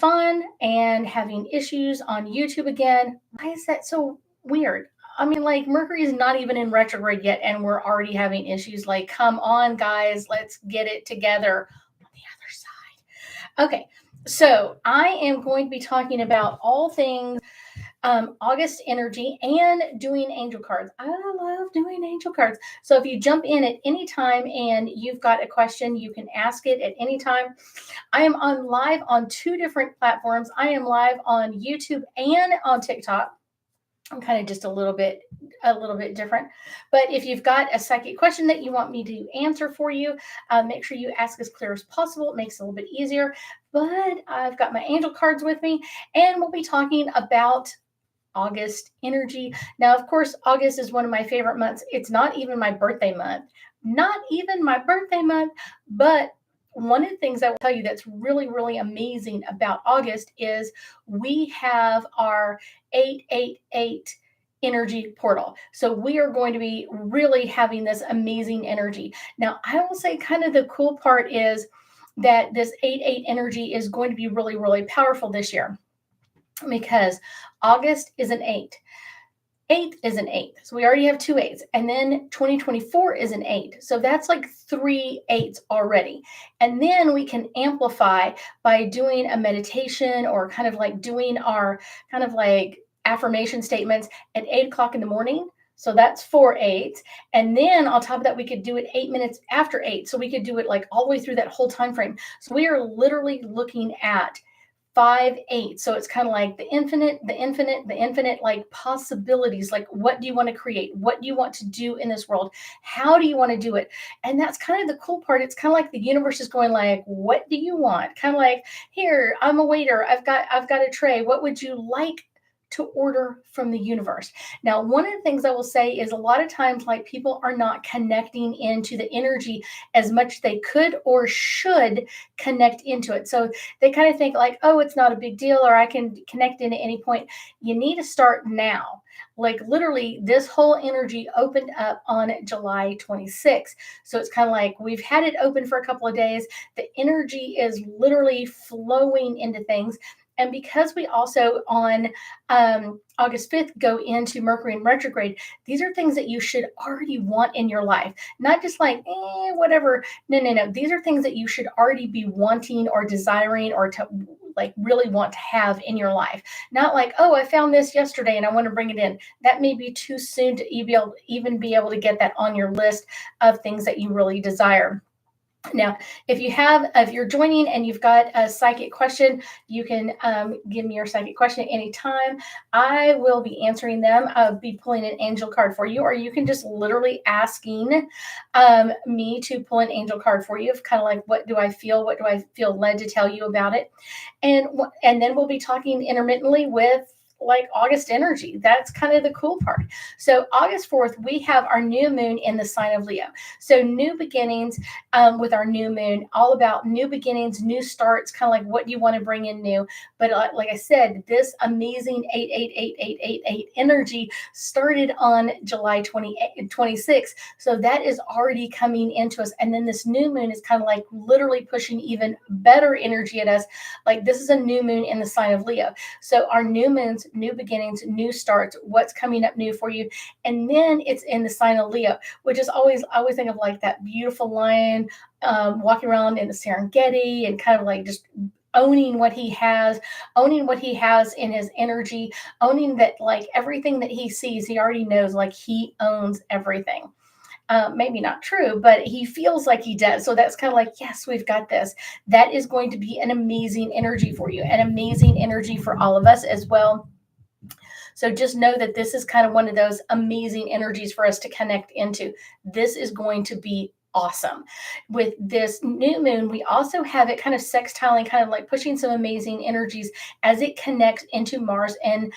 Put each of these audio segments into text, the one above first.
fun and having issues on YouTube again. Why is that so weird? I mean, like, Mercury is not even in retrograde yet, and we're already having issues. Like, come on, guys, let's get it together on the other side. Okay, so I am going to be talking about all things August energy and doing angel cards. I love doing angel cards. So if you jump in at any time and you've got a question, you can ask it at any time. I am on live on two different platforms. I am live on YouTube and on TikTok. I'm kind of just a little bit different. But if you've got a psychic question that you want me to answer for you, make sure you ask as clear as possible. It makes it a little bit easier. But I've got my angel cards with me, and we'll be talking about August energy. Now, of course, August is one of my favorite months. It's not even my birthday month, not even my birthday month, but one of the things I will tell you that's really, really amazing about August is we have our 888 energy portal. So we are going to be really having this amazing energy. Now, I will say kind of the cool part is that this 88 energy is going to be really, really powerful this year because August is an eight. Eighth is an eight. So we already have two eights. And then 2024 is an eight. So that's like three eights already. And then we can amplify by doing a meditation or kind of like doing our kind of like affirmation statements at 8 o'clock in the morning. So that's 4 8. And then on top of that, we could do it 8 minutes after 8. So we could do it like all the way through that whole time frame. So we are literally looking at 5 8. So it's kind of like the infinite, the infinite, the infinite, like possibilities. Like, what do you want to create? What do you want to do in this world? How do you want to do it? And that's kind of the cool part. It's kind of like the universe is going like, what do you want? Kind of like, here, I'm a waiter. I've got a tray. What would you like to order from the universe? Now, one of the things I will say is a lot of times, like, people are not connecting into the energy as much as they could or should connect into it. So they kind of think like, oh, it's not a big deal, or I can connect in at any point. You need to start now. Like, literally, this whole energy opened up on July 26th. So it's kind of like we've had it open for a couple of days. The energy is literally flowing into things. And because we also on August 5th go into Mercury in retrograde, these are things that you should already want in your life. Not just like, whatever. No, no, no. These are things that you should already be wanting or desiring or to like really want to have in your life. Not like, oh, I found this yesterday and I want to bring it in. That may be too soon to even be able to get that on your list of things that you really desire. Now, if you're joining and you've got a psychic question, you can give me your psychic question at any time. I will be answering them. I'll be pulling an angel card for you, or you can just literally asking me to pull an angel card for you. Of kind of like, what do I feel? What do I feel led to tell you about it? And then we'll be talking intermittently with like August energy. That's kind of the cool part. So August 4th, we have our new moon in the sign of Leo. So new beginnings with our new moon, all about new beginnings, new starts, kind of like what you want to bring in new. But like I said, this amazing 8888888 energy started on July 26th. So that is already coming into us. And then this new moon is kind of like literally pushing even better energy at us. Like, this is a new moon in the sign of Leo. So our new moons, new beginnings, new starts, what's coming up new for you. And then it's in the sign of Leo, which is I always think of like that beautiful lion walking around in the Serengeti and kind of like just owning what he has in his energy, owning that like everything that he sees, he already knows, like he owns everything. Maybe not true, but he feels like he does. So that's kind of like, yes, we've got this. That is going to be an amazing energy for you, an amazing energy for all of us as well. So just know that this is kind of one of those amazing energies for us to connect into. This is going to be awesome. With this new moon, we also have it kind of sextiling, kind of like pushing some amazing energies as it connects into Mars and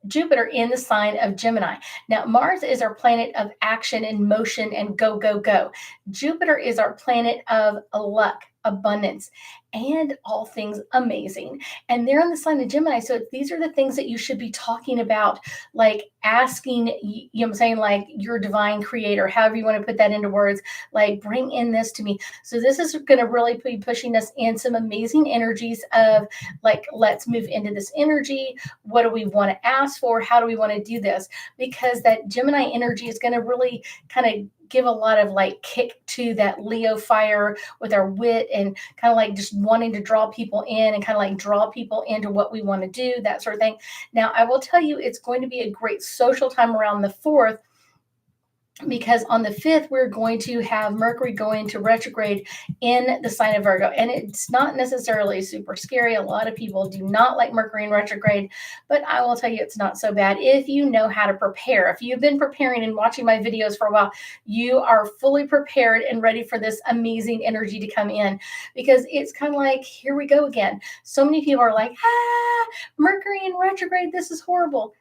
Jupiter in the sign of Gemini. Now, Mars is our planet of action and motion and go, go, go. Jupiter is our planet of luck, abundance, and all things amazing. And they're on the sign of Gemini. So these are the things that you should be talking about, like asking, you know what I'm saying, like your divine creator, however you want to put that into words, like bring in this to me. So this is going to really be pushing us in some amazing energies of like, let's move into this energy. What do we want to ask for? How do we want to do this? Because that Gemini energy is going to really kind of give a lot of like kick to that Leo fire with our wit and kind of like just wanting to draw people in and kind of like draw people into what we want to do, that sort of thing. Now, I will tell you, it's going to be a great social time around the 4th, because on the 5th, we're going to have Mercury going to retrograde in the sign of Virgo. And it's not necessarily super scary. A lot of people do not like Mercury in retrograde, but I will tell you it's not so bad if you know how to prepare. If you've been preparing and watching my videos for a while, you are fully prepared and ready for this amazing energy to come in, because it's kind of like, here we go again. So many people are like, Mercury in retrograde, this is horrible.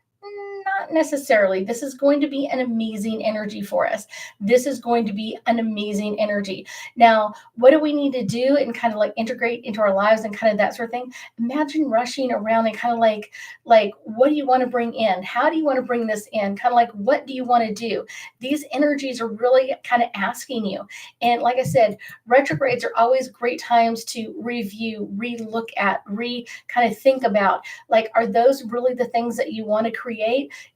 Not necessarily. This is going to be an amazing energy for us. This is going to be an amazing energy. Now, what do we need to do and kind of like integrate into our lives and kind of that sort of thing? Imagine rushing around and kind of like, what do you want to bring in? How do you want to bring this in? Kind of like, what do you want to do? These energies are really kind of asking you. And like I said, retrogrades are always great times to review, re-look at, kind of think about, like, are those really the things that you want to create?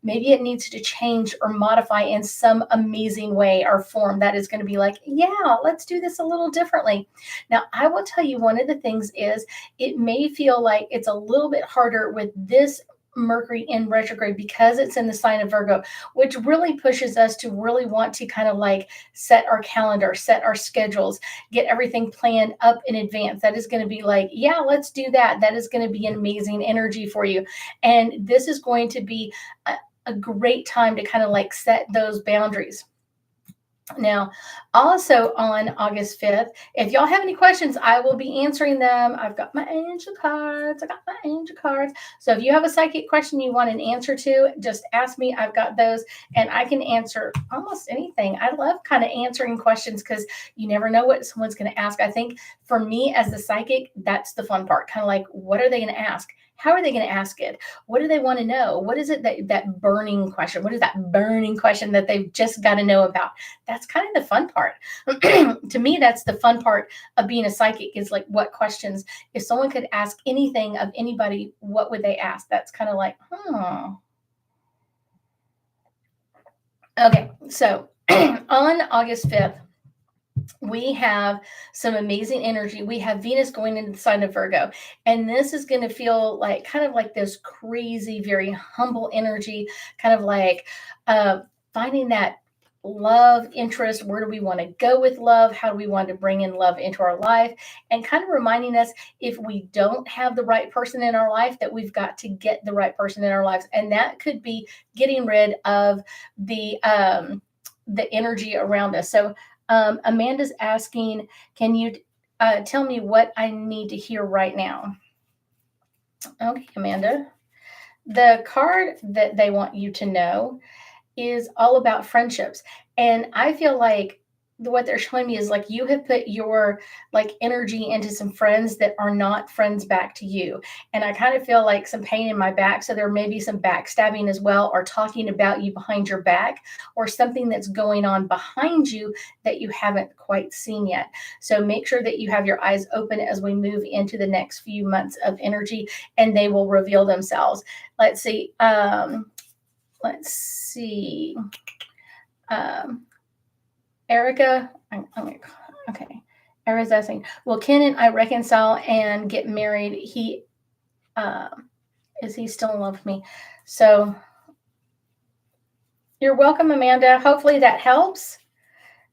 Maybe it needs to change or modify in some amazing way or form that is going to be like, yeah, let's do this a little differently. Now, I will tell you, one of the things is it may feel like it's a little bit harder with this Mercury in retrograde because it's in the sign of Virgo, which really pushes us to really want to kind of like set our calendar, set our schedules, get everything planned up in advance. That is going to be like, yeah, let's do that. That is going to be an amazing energy for you. And this is going to be a great time to kind of like set those boundaries. Now, also on August 5th, if y'all have any questions, I will be answering them. I've got my angel cards. So if you have a psychic question you want an answer to, just ask me. I've got those and I can answer almost anything. I love kind of answering questions because you never know what someone's going to ask. I think for me as the psychic, that's the fun part. Kind of like, what are they going to ask? How are they going to ask it? What do they want to know? What is it that burning question? What is that burning question that they've just got to know about? That's kind of the fun part. To me, that's the fun part of being a psychic, is like, what questions, if someone could ask anything of anybody, what would they ask? That's kind of like, Okay, so on August 5th, we have some amazing energy. We have Venus going into the sign of Virgo, and this is going to feel like kind of like this crazy, very humble energy, kind of like finding that love interest. Where do we want to go with love? How do we want to bring in love into our life? And kind of reminding us, if we don't have the right person in our life, that we've got to get the right person in our lives. And that could be getting rid of the energy around us. So Amanda's asking, can you tell me what I need to hear right now? Okay, Amanda. The card that they want you to know is all about friendships. And I feel like what they're showing me is like you have put your like energy into some friends that are not friends back to you. And I kind of feel like some pain in my back. So there may be some backstabbing as well, or talking about you behind your back, or something that's going on behind you that you haven't quite seen yet. So make sure that you have your eyes open as we move into the next few months of energy, and they will reveal themselves. Let's see. Erica, okay. Erica's asking, will Ken and I reconcile and get married? Is he still in love with me? So you're welcome, Amanda. Hopefully that helps.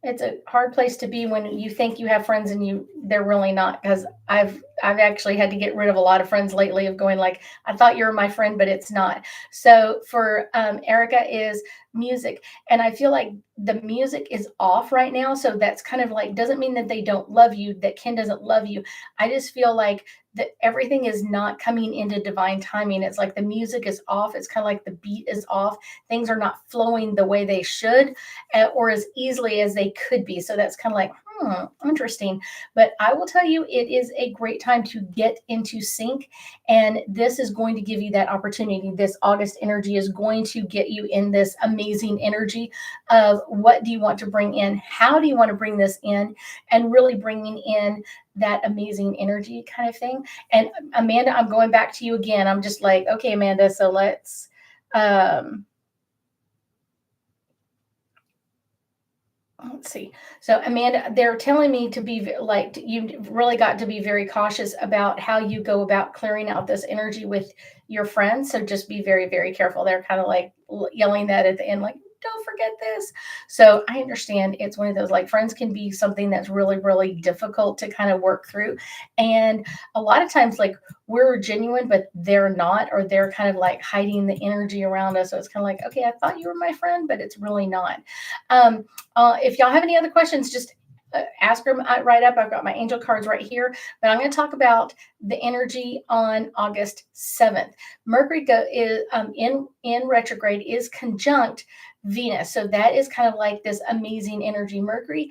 It's a hard place to be when you think you have friends and they're really not, because I've actually had to get rid of a lot of friends lately of going like, I thought you were my friend, but it's not. So for Erica is music. And I feel like the music is off right now. So that's kind of like, doesn't mean that they don't love you, that Ken doesn't love you. I just feel like that everything is not coming into divine timing. It's like the music is off. It's kind of like the beat is off. Things are not flowing the way they should, or as easily as they could be. So that's kind of like, Interesting. But I will tell you, it is a great time to get into sync. And this is going to give you that opportunity. This August energy is going to get you in this amazing energy of what do you want to bring in? How do you want to bring this in? And really bringing in that amazing energy kind of thing. And Amanda, I'm going back to you again. I'm just like, okay, Amanda, so let's see. So Amanda, they're telling me to be like, you really got to be very cautious about how you go about clearing out this energy with your friends. So just be very, very careful. They're kind of like yelling that at the end, like, don't forget this. So I understand it's one of those, like, friends can be something that's really, really difficult to kind of work through. And a lot of times, like, we're genuine, but they're not, or they're kind of like hiding the energy around us. So it's kind of like, okay, I thought you were my friend, but it's really not. Um, if y'all have any other questions, just ask them right up. I've got my angel cards right here, but I'm going to talk about the energy on August 7th. Mercury is in retrograde, is conjunct Venus. So that is kind of like this amazing energy. Mercury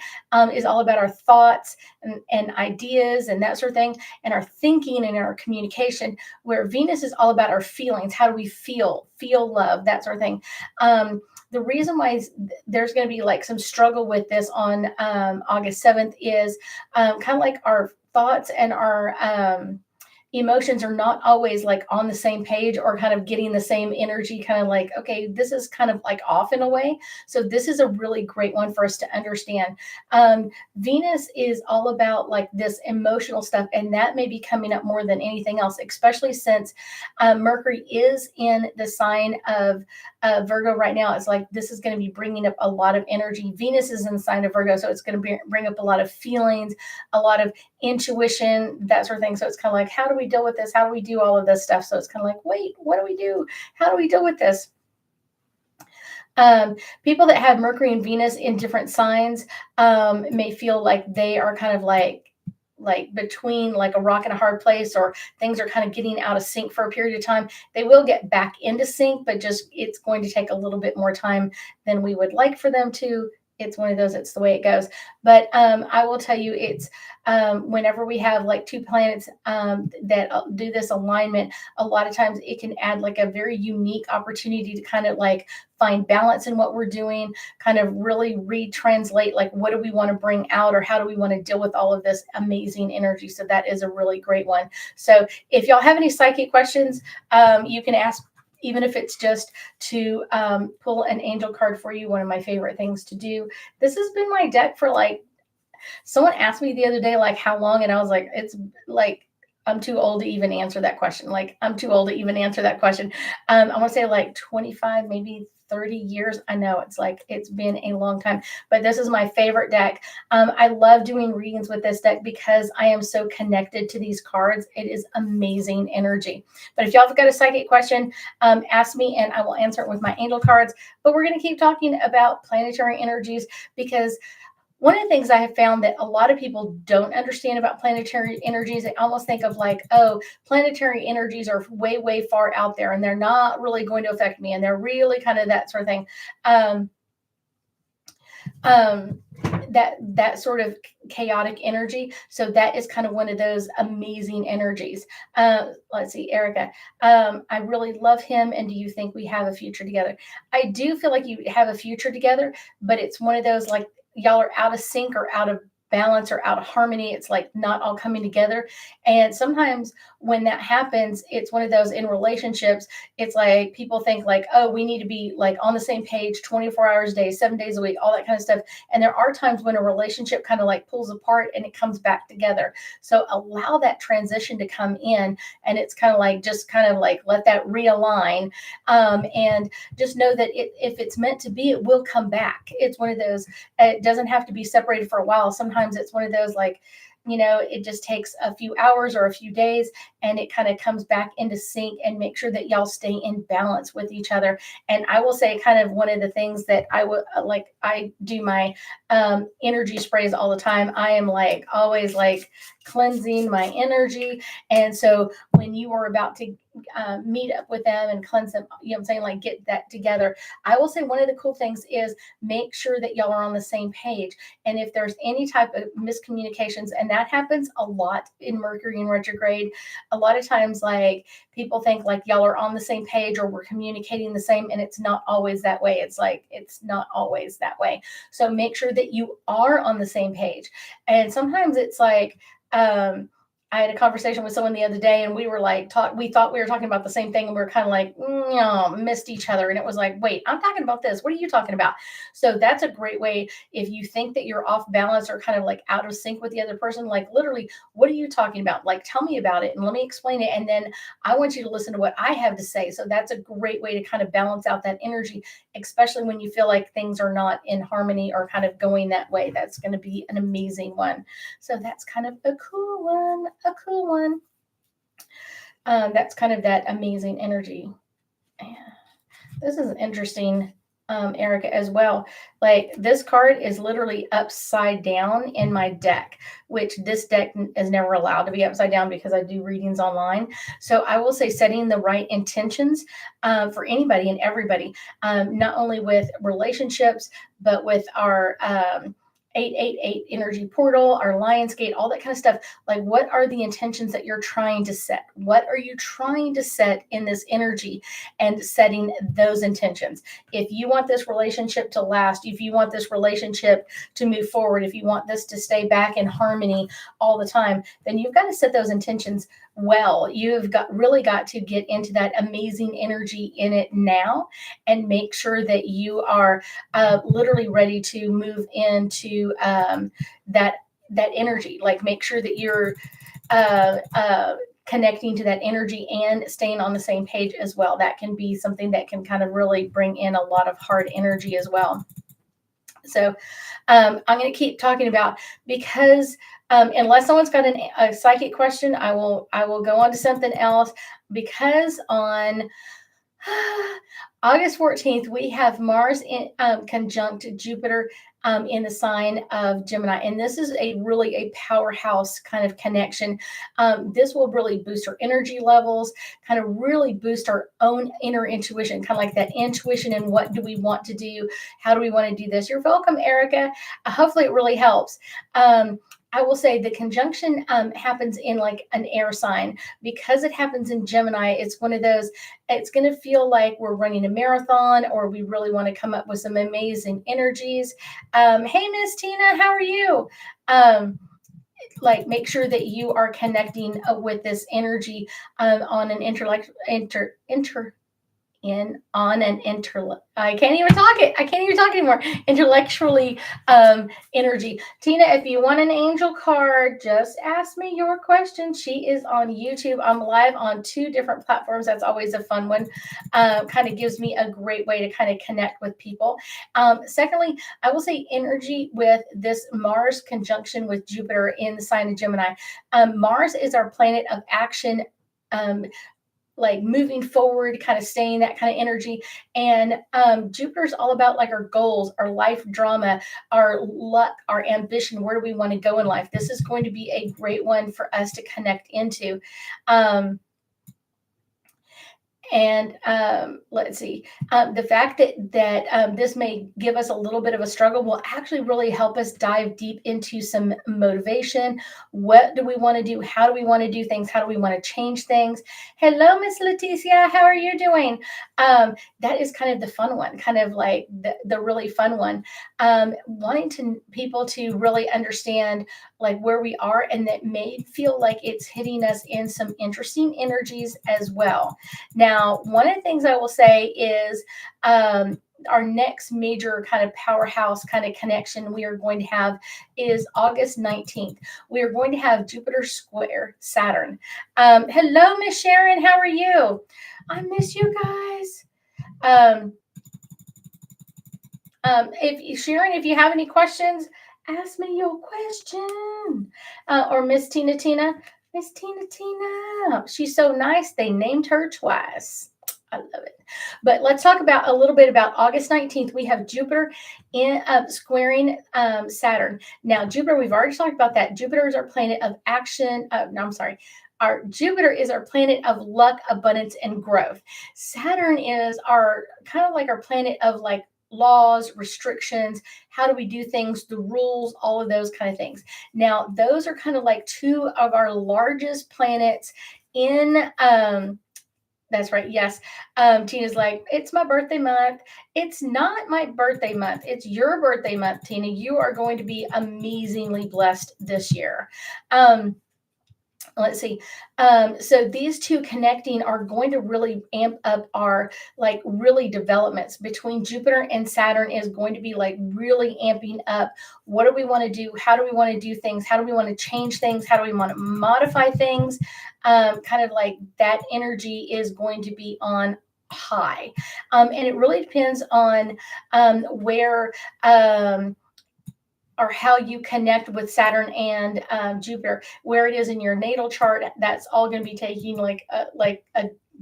is all about our thoughts and ideas and that sort of thing, and our thinking and our communication, where Venus is all about our feelings. How do we feel love, that sort of thing. The reason why there's going to be like some struggle with this on August 7th is kind of like our thoughts and our emotions are not always like on the same page or kind of getting the same energy, kind of like, okay, this is kind of like off in a way. So this is a really great one for us to understand. Venus is all about like this emotional stuff, and that may be coming up more than anything else, especially since Mercury is in the sign of Virgo right now. It's like this is going to be bringing up a lot of energy. Venus is in the sign of Virgo, so it's going to bring up a lot of feelings, a lot of intuition, that sort of thing. So it's kind of like, how do we deal with this? How do we do all of this stuff? So it's kind of like, wait, what do we do? How do we deal with this? People that have Mercury and Venus in different signs may feel like they are kind of like between like a rock and a hard place, or things are kind of getting out of sync for a period of time. They will get back into sync, but just it's going to take a little bit more time than we would like for them to. It's one of those, it's the way it goes. But I will tell you, it's whenever we have like two planets that do this alignment, a lot of times it can add like a very unique opportunity to kind of like find balance in what we're doing, kind of really retranslate, like, what do we want to bring out, or how do we want to deal with all of this amazing energy? So that is a really great one. So if y'all have any psychic questions, you can ask, even if it's just to pull an angel card for you, one of my favorite things to do. This has been my deck for like, someone asked me the other day, like, how long? And I was like, it's like, I'm too old to even answer that question. Like, I'm too old to even answer that question. I want to say like 25, maybe 30 years. I know it's like, it's been a long time, but this is my favorite deck. I love doing readings with this deck because I am so connected to these cards. It is amazing energy. But if y'all have got a psychic question, ask me and I will answer it with my angel cards. But we're going to keep talking about planetary energies, because one of the things I have found that a lot of people don't understand about planetary energies, they almost think of like, oh, planetary energies are way, way far out there and they're not really going to affect me. And they're really kind of that sort of thing. That sort of chaotic energy. So that is kind of one of those amazing energies. Let's see, Erica. I really love him. And do you think we have a future together? I do feel like you have a future together, but it's one of those like, y'all are out of sync or out of balance or out of harmony. It's like not all coming together. And sometimes when that happens, it's one of those in relationships. It's like people think like, oh, we need to be like on the same page 24 hours a day, 7 days a week, all that kind of stuff. And there are times when a relationship kind of like pulls apart and it comes back together. So allow that transition to come in, and it's kind of like, just kind of like let that realign. And just know that if it's meant to be, it will come back. It's one of those, it doesn't have to be separated for a while. Sometimes it's one of those like, it just takes a few hours or a few days and it kind of comes back into sync, and make sure that y'all stay in balance with each other. And I will say kind of one of the things that I would like, I do my energy sprays all the time. I am like always like cleansing my energy. And so when you are about to meet up with them and cleanse them, you know what I'm saying, like get that together, I will say one of the cool things is make sure that y'all are on the same page. And if there's any type of miscommunications, and that happens a lot in Mercury in retrograde, a lot of times like people think like y'all are on the same page or we're communicating the same, and it's not always that way. It's like it's not always that way. So make sure that you are on the same page. And sometimes it's like I had a conversation with someone the other day, and we were like, we thought we were talking about the same thing, and we were kind of like, missed each other. And it was like, wait, I'm talking about this. What are you talking about? So that's a great way. If you think that you're off balance or kind of like out of sync with the other person, like literally, what are you talking about? Like, tell me about it and let me explain it. And then I want you to listen to what I have to say. So that's a great way to kind of balance out that energy, especially when you feel like things are not in harmony or kind of going that way. That's going to be an amazing one. So that's kind of a cool one. A cool one. That's kind of that amazing energy. This is interesting, Erica, as well. Like this card is literally upside down in my deck, which this deck is never allowed to be upside down because I do readings online. So I will say setting the right intentions for anybody and everybody, not only with relationships, but with our 888 energy portal, our Lionsgate, all that kind of stuff. Like, what are the intentions that you're trying to set? What are you trying to set in this energy and setting those intentions? If you want this relationship to last, if you want this relationship to move forward, if you want this to stay back in harmony all the time, then you've got to set those intentions well. You've really got to get into that amazing energy in it now and make sure that you are literally ready to move into that energy. Like make sure that you're connecting to that energy and staying on the same page as well. That can be something that can kind of really bring in a lot of hard energy as well. So I'm going to keep talking about, because unless someone's got a psychic question, I will go on to something else, because on August 14th, we have Mars in conjunct Jupiter in the sign of Gemini. And this is really a powerhouse kind of connection. This will really boost our energy levels, kind of really boost our own inner intuition, kind of like that intuition and what do we want to do? How do we want to do this? You're welcome, Erica. Hopefully it really helps. I will say the conjunction happens in like an air sign. Because it happens in Gemini, it's one of those, it's going to feel like we're running a marathon, or we really want to come up with some amazing energies. Hey, Miss Tina, how are you? Like make sure that you are connecting with this energy on an I can't even talk it. I can't even talk anymore. Intellectually energy. Tina, if you want an angel card, just ask me your question. She is on YouTube. I'm live on 2 different platforms. That's always a fun one. Kind of gives me a great way to kind of connect with people. Secondly, I will say energy with this Mars conjunction with Jupiter in the sign of Gemini. Mars is our planet of action, like moving forward, kind of staying that kind of energy. And Jupiter's all about like our goals, our life drama, our luck, our ambition. Where do we want to go in life? This is going to be a great one for us to connect into. And let's see, the fact that this may give us a little bit of a struggle will actually really help us dive deep into some motivation. What do we want to do? How do we want to do things? How do we want to change things? Hello, Miss Leticia. How are you doing? That is kind of the fun one, kind of like the really fun one. Wanting people to really understand like where we are, and that may feel like it's hitting us in some interesting energies as well. Now, one of the things I will say is our next major kind of powerhouse kind of connection we are going to have is August 19th. We are going to have Jupiter square Saturn. Hello, Miss Sharon. How are you? I miss you guys. If you have any questions, ask me your question. Or Miss Tina. Miss Tina. She's so nice. They named her twice. I love it. But let's talk about a little bit about August 19th. We have Jupiter in squaring Saturn. Now, Jupiter, we've already talked about that. Jupiter is our planet of action. No, I'm sorry. Our Jupiter is our planet of luck, abundance, and growth. Saturn is our kind of like our planet of like laws, restrictions, how do we do things, the rules, all of those kind of things. Now, those are kind of like two of our largest planets in that's right. Yes. Tina's like, it's my birthday month. It's not my birthday month. It's your birthday month, Tina. You are going to be amazingly blessed this year. Let's see. So these two connecting are going to really amp up our like really developments between Jupiter and Saturn is going to be like really amping up. What do we want to do? How do we want to do things? How do we want to change things? How do we want to modify things? Kind of like that energy is going to be on high. And it really depends on where or how you connect with Saturn and Jupiter, where it is in your natal chart. That's all going to be taking like a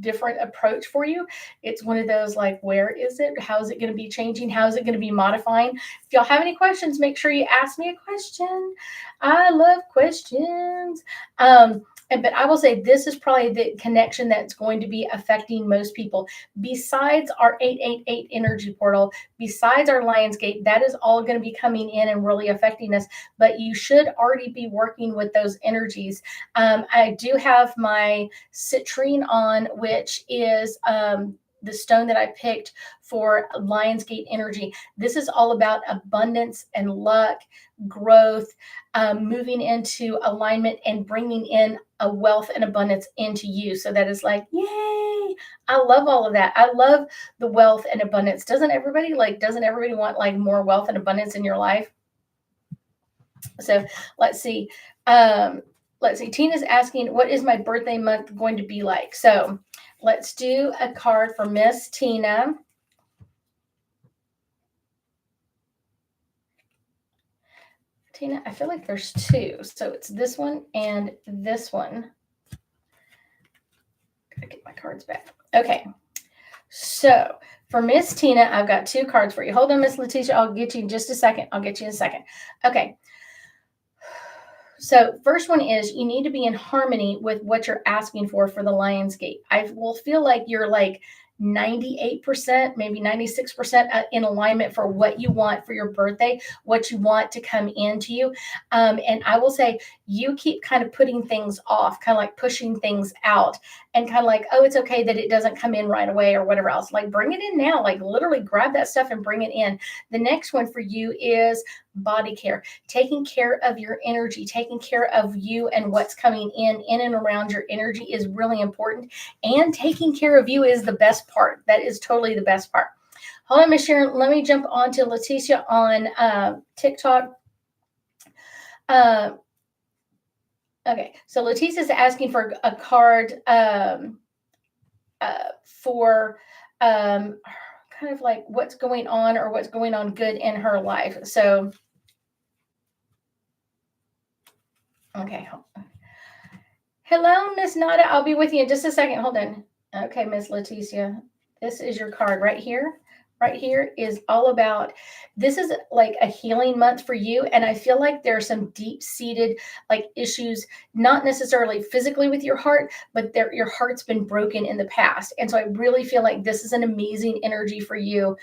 different approach for you. It's one of those like, where is it? How is it going to be changing? How is it going to be modifying? If y'all have any questions, make sure you ask me a question. I love questions. But I will say this is probably the connection that's going to be affecting most people. Besides our 888 energy portal, besides our Lionsgate, that is all going to be coming in and really affecting us. But you should already be working with those energies. I do have my citrine on, which is the stone that I picked for Lionsgate energy. This is all about abundance and luck, growth, moving into alignment and bringing in a wealth and abundance into you. So that is like, yay. I love all of that. I love the wealth and abundance. Doesn't everybody want like more wealth and abundance in your life? So let's see. Tina's asking, what is my birthday month going to be like? So let's do a card for Miss Tina. Tina, I feel like there's two. So it's this one and this one. Gotta get my cards back. Okay. So for Miss Tina, I've got two cards for you. Hold on, Miss Letitia. I'll get you in just a second. Okay. So first one is you need to be in harmony with what you're asking for the Lionsgate. I will feel like you're like 98%, maybe 96% in alignment for what you want for your birthday, what you want to come into you. And I will say you keep kind of putting things off, kind of like pushing things out and kind of like, oh, it's okay that it doesn't come in right away or whatever else. Like bring it in now, like literally grab that stuff and bring it in. The next one for you is body care, taking care of your energy, taking care of you and what's coming in and around your energy is really important. And taking care of you is the best part. That is totally the best part. Hold on, Miss Sharon. Let me jump on to Leticia on TikTok. Okay, so Leticia's asking for a card for kind of like what's going on or what's going on good in her life. So, okay. Hello, Miss Nada. I'll be with you in just a second. Hold on. Okay, Miss Leticia. This is your card right here. Right here is all about, this is like a healing month for you. And I feel like there are some deep-seated like issues, not necessarily physically with your heart, but your heart's been broken in the past. And so I really feel like this is an amazing energy for you.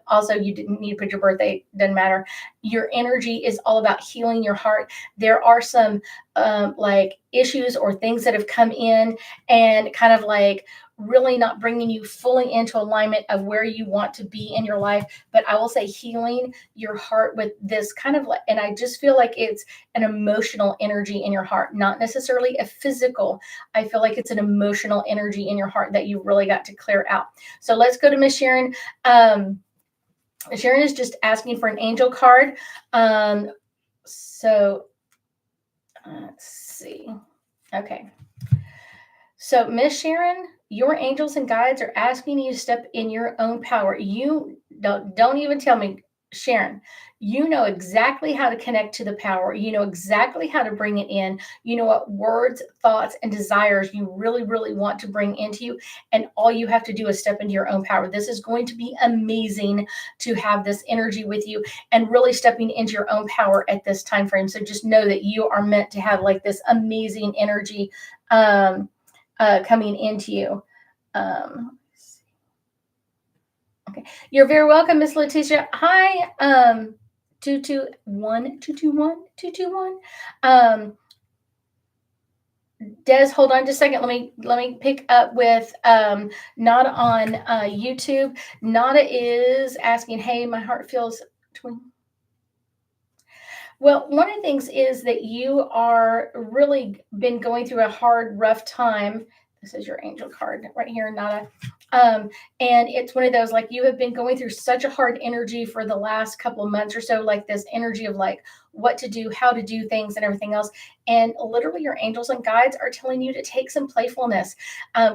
Also, you didn't need to put your birthday, doesn't matter. Your energy is all about healing your heart. There are some like issues or things that have come in and kind of like really not bringing you fully into alignment of where you want to be in your life. But I will say healing your heart with this kind of like, and I just feel like it's an emotional energy in your heart, not necessarily a physical. I feel like it's an emotional energy in your heart that you really got to clear out. So let's go to Miss Sharon. Sharon is just asking for an angel card. So let's see. Okay. So Miss Sharon, your angels and guides are asking you to step in your own power. You don't even tell me. Sharon, you know exactly how to connect to the power. You know exactly how to bring it in. You know what words, thoughts, and desires you really, really want to bring into you. And all you have to do is step into your own power. This is going to be amazing to have this energy with you and really stepping into your own power at this time frame. So just know that you are meant to have like this amazing energy coming into you. Okay. You're very welcome, Miss Letitia. Hi, 221. Des, hold on just a second. Let me pick up with Nada on YouTube. Nada is asking, hey, my heart feels well, one of the things is that you are really been going through a hard, rough time. This is your angel card right here, Nada. And it's one of those like you have been going through such a hard energy for the last couple of months or so, like this energy of like what to do, how to do things, and everything else. And literally, your angels and guides are telling you to take some playfulness,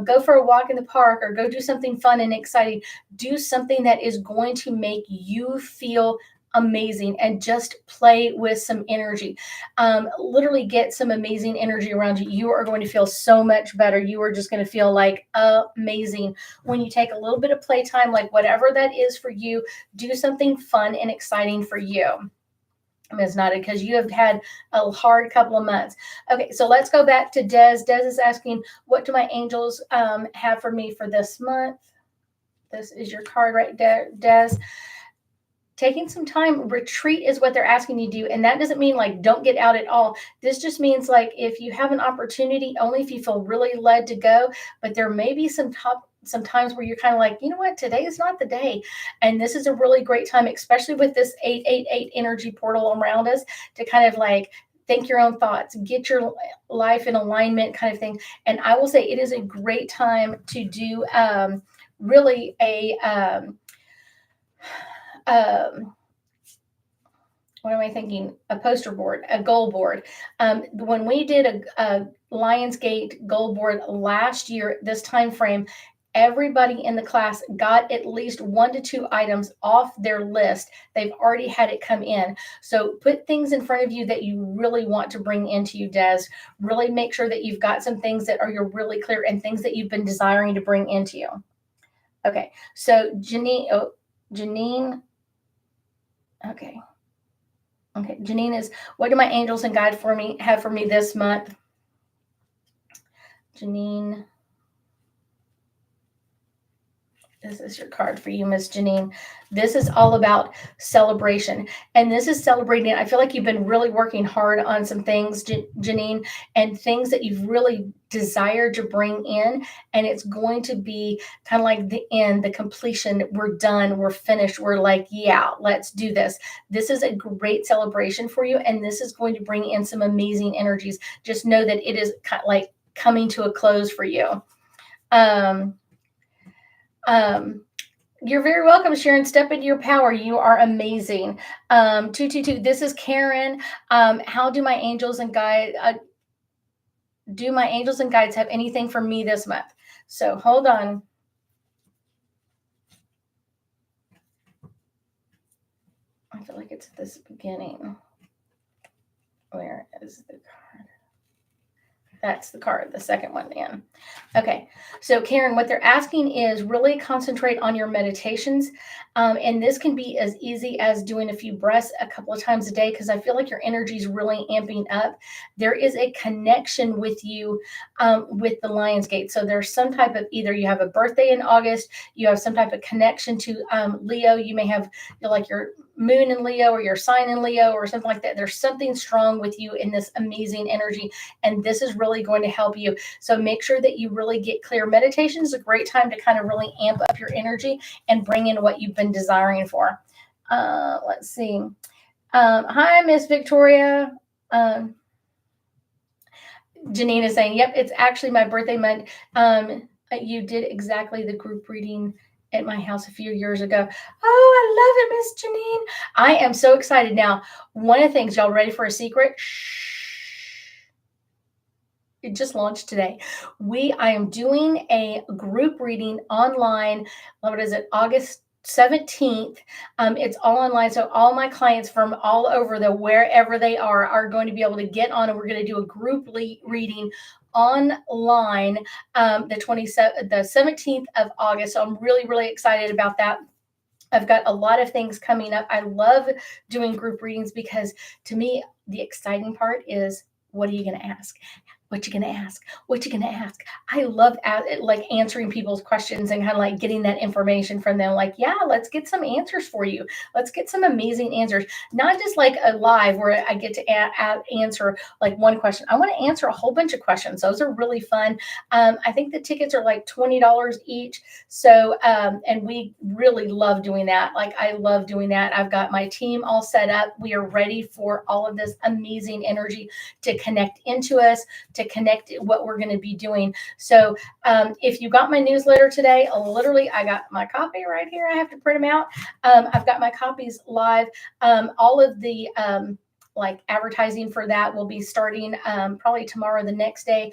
go for a walk in the park, or go do something fun and exciting. Do something that is going to make you feel amazing and just play with some energy. Literally get some amazing energy around you. You are going to feel so much better. You are just going to feel like amazing when you take a little bit of playtime, like whatever that is for you. Do something fun and exciting for you. Ms. Nada, because you have had a hard couple of months. Okay, so let's go back to Des. Des is asking, what do my angels have for me for this month? This is your card, right, Des? Taking some time, retreat is what they're asking you to do. And that doesn't mean like don't get out at all. This just means like if you have an opportunity, only if you feel really led to go. But there may be some times where you're kind of like, you know what, today is not the day. And this is a really great time, especially with this 888 energy portal around us, to kind of like think your own thoughts, get your life in alignment kind of thing. And I will say it is a great time to do really what am I thinking? A poster board, a goal board. When we did a Lionsgate goal board last year, this time frame, everybody in the class got at least 1 to 2 items off their list. They've already had it come in. So put things in front of you that you really want to bring into you, Des. Really make sure that you've got some things that are you're really clear and things that you've been desiring to bring into you. Okay, so Janine. Okay. Okay, Janine is, what do my angels and guide for me have for me this month? Janine. This is your card for you, Miss Janine. This is all about celebration. And this is celebrating. I feel like you've been really working hard on some things, Janine, and things that you've really desired to bring in. And it's going to be kind of like the end, the completion. We're done. We're finished. We're like, yeah, let's do this. This is a great celebration for you. And this is going to bring in some amazing energies. Just know that it is kind of like coming to a close for you. You're very welcome, Sharon. Step into your power. You are amazing. 222. This is Karen. How do my angels and guides have anything for me this month? So hold on. I feel like it's at this beginning. Where is the card? That's the card, the second one in. Okay, so Karen, what they're asking is really concentrate on your meditations. And this can be as easy as doing a few breaths a couple of times a day, because I feel like your energy is really amping up. There is a connection with you with the Lionsgate. So there's some type of, either you have a birthday in August, you have some type of connection to Leo. You may have like your moon in Leo or your sign in Leo or something like that. There's something strong with you in this amazing energy. And this is really going to help you. So make sure that you really get clear. Meditation is a great time to kind of really amp up your energy and bring in what you've been desiring for. Let's see. Hi, Miss Victoria. Janine is saying, yep, it's actually my birthday month. You did exactly the group reading at my house a few years ago. Oh, I love it, Miss Janine. I am so excited. Now, one of the things, y'all ready for a secret? Shh. It just launched today. I am doing a group reading online. What is it? August 17th. It's all online. So all my clients from all over the wherever they are going to be able to get on, and we're going to do a group reading online the 17th of August. So I'm really, really excited about that. I've got a lot of things coming up. I love doing group readings because to me, the exciting part is, what are you going to ask? What you gonna ask? What you gonna ask? I love like answering people's questions and kind of like getting that information from them. Like, yeah, let's get some answers for you. Let's get some amazing answers. Not just like a live where I get to answer like one question. I want to answer a whole bunch of questions. Those are really fun. I think the tickets are like $20 each. So, and we really love doing that. Like, I love doing that. I've got my team all set up. We are ready for all of this amazing energy to connect into us, to connect what we're going to be doing. So if you got my newsletter today, literally I got my copy right here. I have to print them out. I've got my copies live. All of the like advertising for that will be starting probably tomorrow, the next day.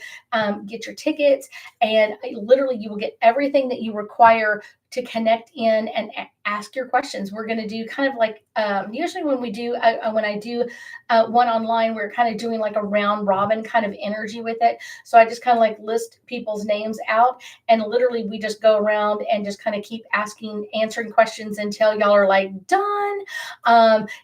Get your tickets, and literally you will get everything that you require to connect in and ask your questions. We're going to do kind of like usually when we do when I do one online, we're kind of doing like a round robin kind of energy with it. So I just kind of like list people's names out, and literally we just go around and just kind of keep answering questions until y'all are like done.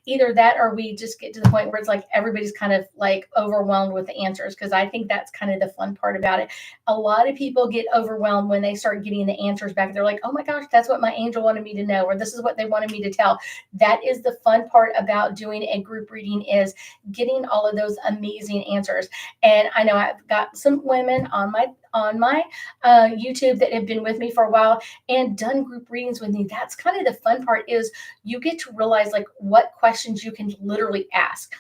Either that or we just get to the point where it's like everybody's kind of like overwhelmed with the answers, because I think that's kind of the fun part about it. A lot of people get overwhelmed when they start getting the answers back. They're like, oh my gosh, that's what my angel wanted me to know, or this is what they wanted me to tell. That is the fun part about doing a group reading, is getting all of those amazing answers. And I know I've got some women on my YouTube that have been with me for a while and done group readings with me. That's kind of the fun part, is you get to realize like what questions you can literally ask.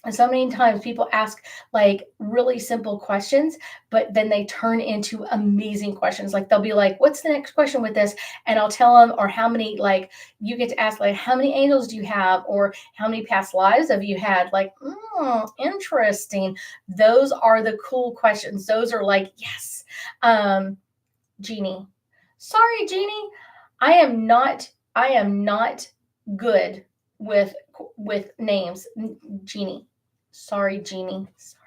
And so many times people ask like really simple questions, but then they turn into amazing questions. Like they'll be like, what's the next question with this? And I'll tell them, or how many, like you get to ask like, how many angels do you have? Or how many past lives have you had? Like, interesting. Those are the cool questions. Those are like, yes. Jeannie. Sorry, Jeannie. I am not good with names. Jeannie. Sorry, Jeannie. Sorry.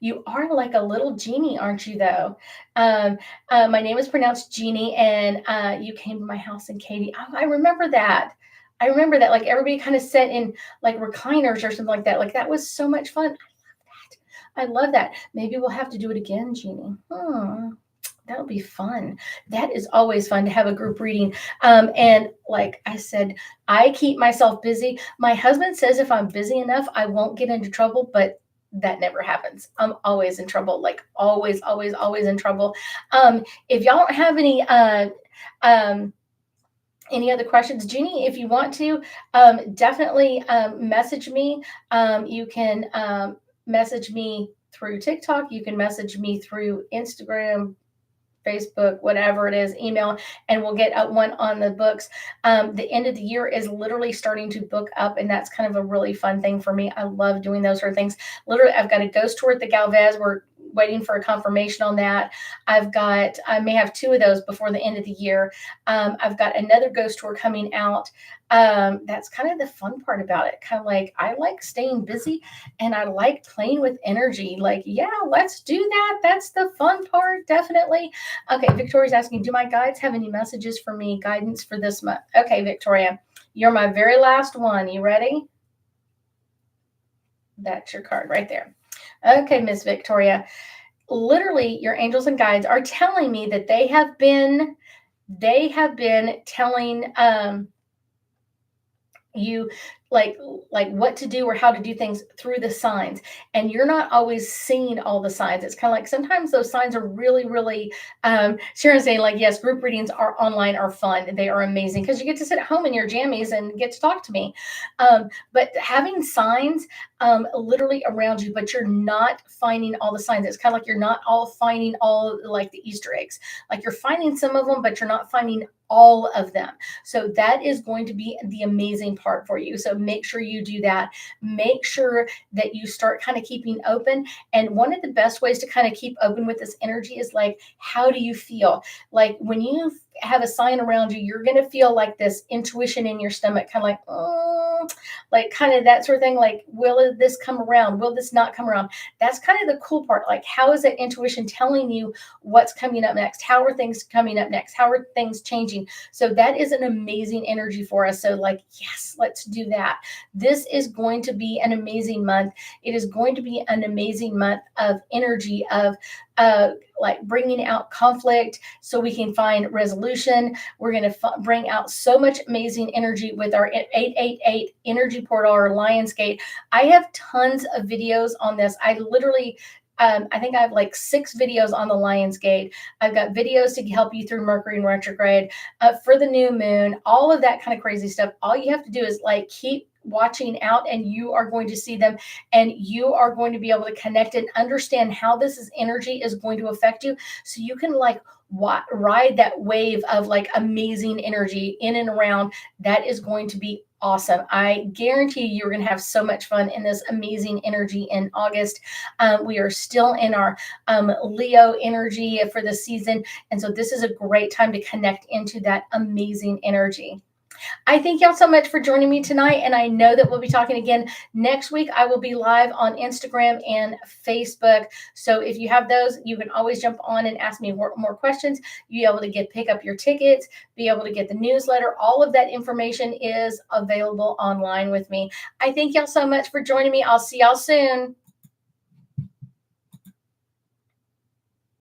You are like a little genie, aren't you, though? My name is pronounced Jeannie, and you came to my house in Katy. I remember that. I remember that. Like everybody kind of sat in like recliners or something like that. Like that was so much fun. I love that. Maybe we'll have to do it again, Jeannie. That'll be fun. That is always fun to have a group reading. And like I said, I keep myself busy. My husband says if I'm busy enough, I won't get into trouble, but that never happens. I'm always in trouble, like always, always, always in trouble. If y'all don't have any other questions, Jeannie, if you want to, definitely message me. You can message me through TikTok. You can message me through Instagram, Facebook, whatever it is, email, and we'll get one on the books. The end of the year is literally starting to book up, and that's kind of a really fun thing for me. I love doing those sort of things. Literally, I've got a ghost tour at the Galvez. We're waiting for a confirmation on that. I may have 2 of those before the end of the year. I've got another ghost tour coming out. That's kind of the fun part about it. Kind of like, I like staying busy and I like playing with energy. Like, yeah, let's do that. That's the fun part. Definitely. Okay. Victoria's asking, do my guides have any messages for me, guidance for this month? Okay, Victoria, you're my very last one. You ready? That's your card right there. Okay, Miss Victoria, literally your angels and guides are telling me that they have been telling you like what to do or how to do things through the signs, and you're not always seeing all the signs. It's kind of like sometimes those signs are really, really Sharon's saying like, yes, group readings are online are fun. They are amazing because you get to sit at home in your jammies and get to talk to me. But having signs literally around you, but you're not finding all the signs. It's kind of like you're not all finding all like the Easter eggs. Like you're finding some of them, but you're not finding all of them. So that is going to be the amazing part for you. So make sure you do that. Make sure that you start kind of keeping open. And one of the best ways to kind of keep open with this energy is like, how do you feel? Like when you have a sign around you, you're going to feel like this intuition in your stomach, kind of like kind of that sort of thing. Like, will this come around? Will this not come around? That's kind of the cool part. Like, how is that intuition telling you what's coming up next? How are things coming up next? How are things changing? So that is an amazing energy for us. So like, yes, let's do that. This is going to be an amazing month. It is going to be an amazing month of energy, of like bringing out conflict so we can find resolution. We're going to bring out so much amazing energy with our 888 energy portal or Lionsgate. I have tons of videos on this. I literally I think I have like 6 videos on the Lionsgate. I've got videos to help you through Mercury in retrograde, for the new moon, all of that kind of crazy stuff. All you have to do is like keep watching out, and you are going to see them, and you are going to be able to connect and understand how energy is going to affect you, so you can like ride that wave of like amazing energy in and around. That is going to be awesome. I guarantee you're going to have so much fun in this amazing energy in August. We are still in our Leo energy for the season, and so this is a great time to connect into that amazing energy. I thank y'all so much for joining me tonight, and I know that we'll be talking again next week. I will be live on Instagram and Facebook, so if you have those, you can always jump on and ask me more questions. You'll be able to pick up your tickets, be able to get the newsletter. All of that information is available online with me. I thank y'all so much for joining me. I'll see y'all soon.